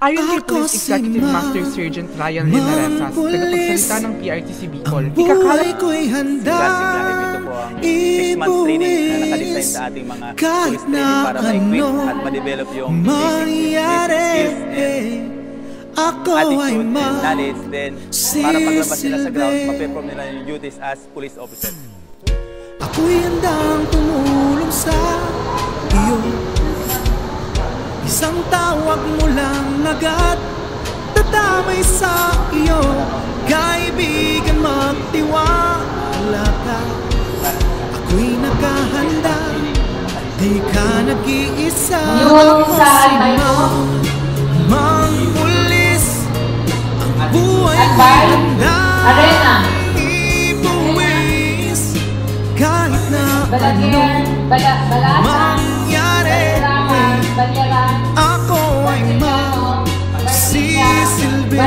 Ayon kay Police Executive Master Sergeant Ryan Linaresas, tagapagsalita ng PRTC Bicol, ikakalat ko'y handa ito po ang 6 months training na nakadesign sa ating mga police training para ma-equip at ma-develop yung basic skills ako ay attitude and knowledge, then para paglabas nila sa ground, ma-perform nila yung duties as police officer. Ako'y handang tumulong sa iyo. Isang tawag mo lang agad, tatamay sa iyo. Kaibigan, magtiwala ka. Ako'y nakahanda, di ka nag-iisa. Ako si Mang Pulis, ang buhay ko'y handa ibuwis kahit na anong mangyari. Ako ay magsisilbi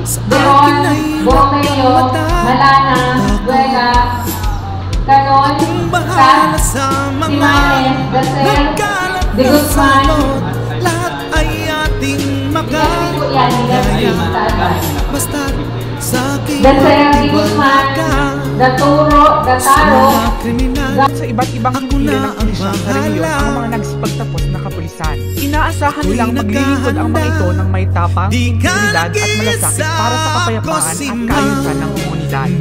sa akin ay magmamata. Akong bahala sa mga nagkalat na salot. Lahat ay ating makakaya, basta't sa aking magtiwala ka. Sa mga kriminal, sa iba't ibang himpilan ng pulisyan sa rehiyon ang mga nagsipagtapos na kapulisan. Inaasahan nilang maglilingkod ang mga ito ng may tapang, integridad at malasakit para sa kapayapaan at kaayusan ng komunidad.